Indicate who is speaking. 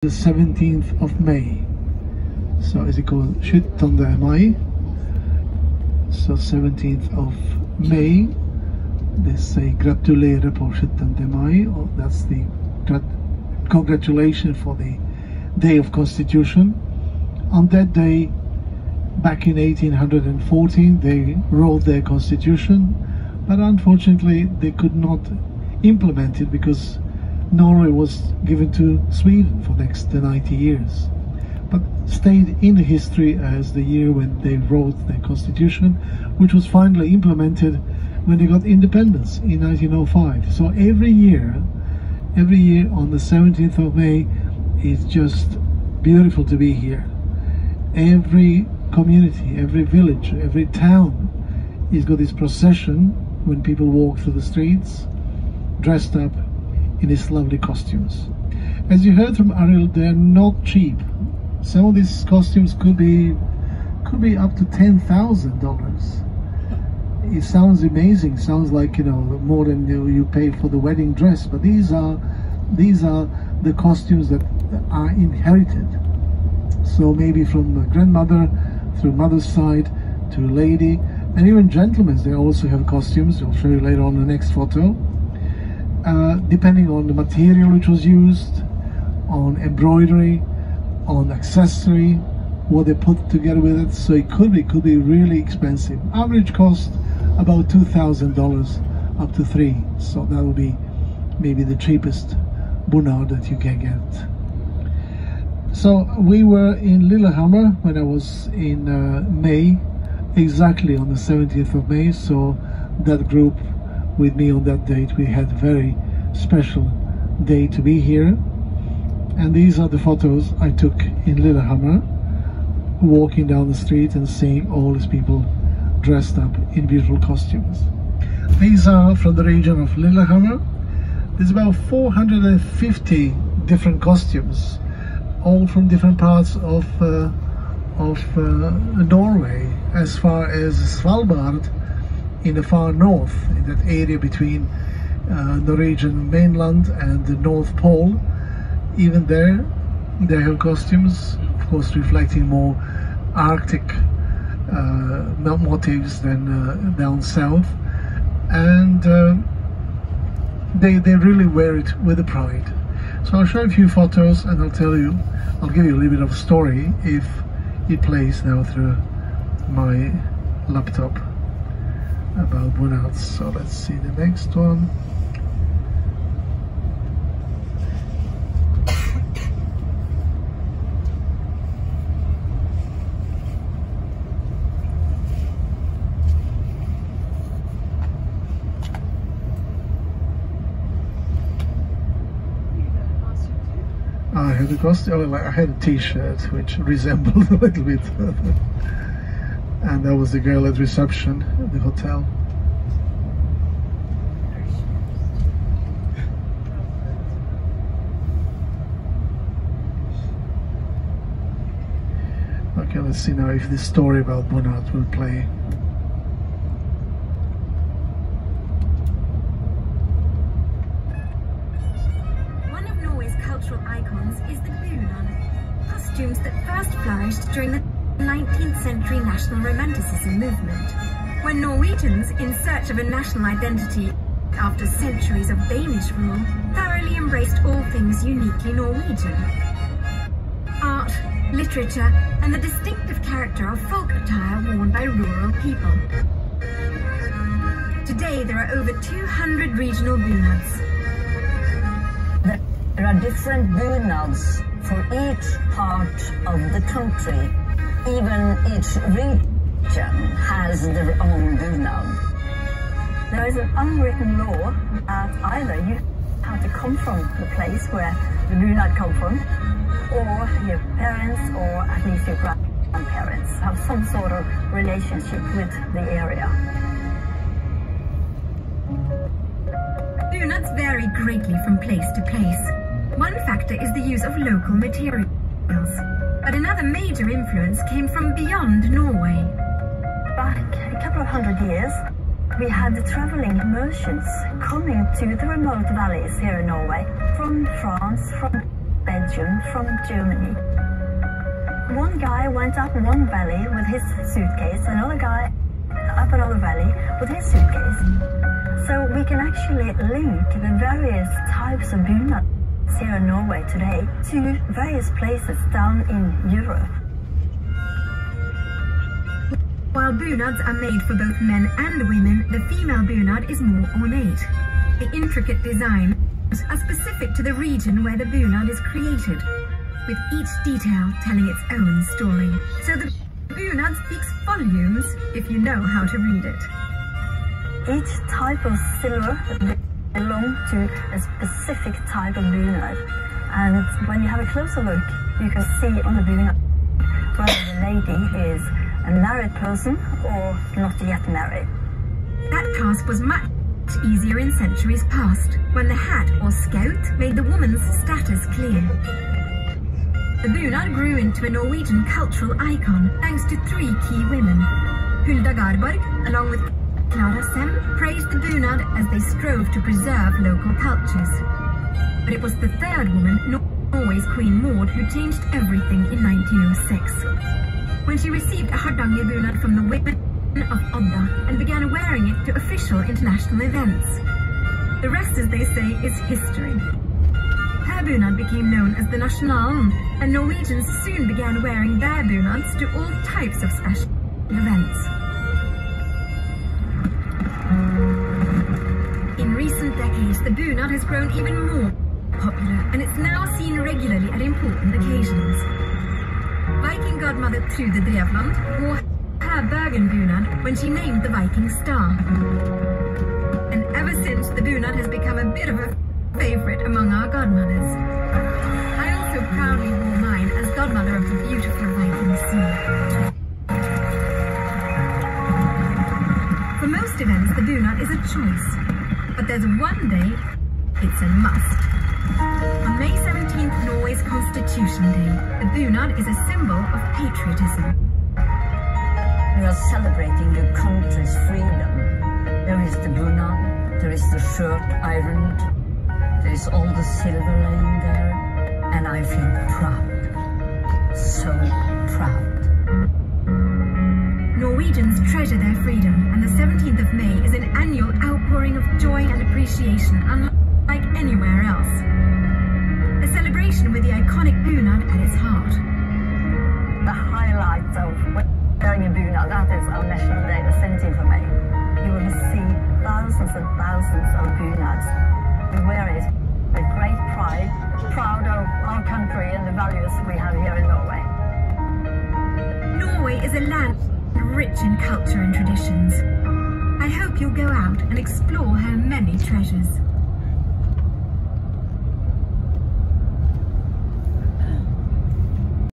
Speaker 1: the 17th of May. So is it called 17 maj? So 17th of May. They say gratulerer på 17 maj. Oh, that's the congratulation for the Day of Constitution. On that day, back in 1814, they wrote their constitution, but unfortunately they could not implement it because Norway was given to Sweden for the next 90 years, but stayed in history as the year when they wrote their constitution, which was finally implemented when they got independence in 1905. So every year on the 17th of May, it's just beautiful to be here. Every community, every village, every town has got this procession when people walk through the streets dressed up in these lovely costumes. As you heard from Ariel, they're not cheap. Some of these costumes could be up to $10,000. It sounds amazing, sounds like, you know, more than you pay for the wedding dress, but these are the costumes that are inherited. So maybe from grandmother through mother's side to lady, and even gentlemen, they also have costumes. I'll show you later on the next photo. Depending on the material which was used, on embroidery, on accessory, what they put together with it. So it could be really expensive. Average cost about $2,000 up to $3,000. So that would be maybe the cheapest bunad that you can get. So we were in Lillehammer when I was in May, exactly on the 17th of May. So that group with me on that date, we had a very special day to be here. And these are the photos I took in Lillehammer, walking down the street and seeing all these people dressed up in beautiful costumes. These are from the region of Lillehammer. There's about 450 different costumes, all from different parts of Norway, as far as Svalbard in the far north, in that area between Norwegian mainland and the North Pole. Even there, they have costumes, of course, reflecting more Arctic motifs than down south, and they really wear it with a pride. So I'll show you a few photos and I'll give you a little bit of a story if it plays now through my laptop about bunads. So let's see the next one. I had a costume, I had a t-shirt which resembled a little bit and that was the girl at reception at the hotel. Okay, let's see now if this story about bunad will play.
Speaker 2: One of Norway's cultural icons is the bunad, costumes that first flourished during the 19th century national romanticism movement, when Norwegians, in search of a national identity after centuries of Danish rule, thoroughly embraced all things uniquely Norwegian. Art, literature, and the distinctive character of folk attire worn by rural people. Today there are over 200 regional bunads.
Speaker 3: There are different bunads for each part of the country. Even each region has their own bunad.
Speaker 4: There is an unwritten law that either you have to come from the place where the bunad come from, or your parents, or at least your grandparents have some sort of relationship with the area.
Speaker 2: Bunads vary greatly from place to place. One factor is the use of local materials. But another major influence came from beyond Norway.
Speaker 4: Back a couple of hundred years, we had the traveling merchants coming to the remote valleys here in Norway, from France, from Belgium from Germany. One guy went up one valley with his suitcase, another guy up another valley with his suitcase. So we can actually link the various types of bunads here in Norway today to various places down in Europe.
Speaker 2: While bunads are made for both men and women, the female bunad is more ornate. The intricate designs are specific to the region where the bunad is created, with each detail telling its own story. So the bunad speaks volumes if you know how to read it.
Speaker 4: Each type of silver belongs to a specific type of bunad, and when you have a closer look, you can see on the bunad whether the lady is a married person or not yet married.
Speaker 2: That task was much easier in centuries past, when the hat or scout made the woman's status clear. The bunad grew into a Norwegian cultural icon thanks to three key women. Hulda Garborg, along with Clara Sem, praised the bunad as they strove to preserve local cultures. But it was the third woman, Norway's Queen Maud, who changed everything in 1906. When she received a Hardanger bunad from the women of Odda and began wearing it to official international events. The rest, as they say, is history. Her bunad became known as the Nationalen, and Norwegians soon began wearing their bunads to all types of special events. In recent decades, the bunad has grown even more popular, and it's now seen regularly at important occasions. Viking godmother Trude Drevland wore her Bergen-bunad when she named the Viking star. And ever since, the bunad has become a bit of a favourite among our godmothers. I also proudly wore mine as godmother of the beautiful Viking Sea. For most events, the bunad is a choice, but there's one day it's a must. On May 17th, Norway's Constitution Day, the bunad is a symbol of patriotism.
Speaker 3: We are celebrating the country's freedom. There is the bunad, there is the shirt ironed, there is all the silver laying there, and I feel proud, so proud.
Speaker 2: Norwegians treasure their freedom, and the 17th of May is an annual outpouring of joy and appreciation unlike anywhere else. A celebration with the iconic bunad at its heart.
Speaker 4: The highlight of wearing a bunad, that is our National Day, the 17th of May. You will see thousands and thousands of bunads. We wear it with great pride, proud of our country and the values we have here in Norway.
Speaker 2: Norway is a land rich in culture and traditions. I hope you'll go out and explore her many treasures.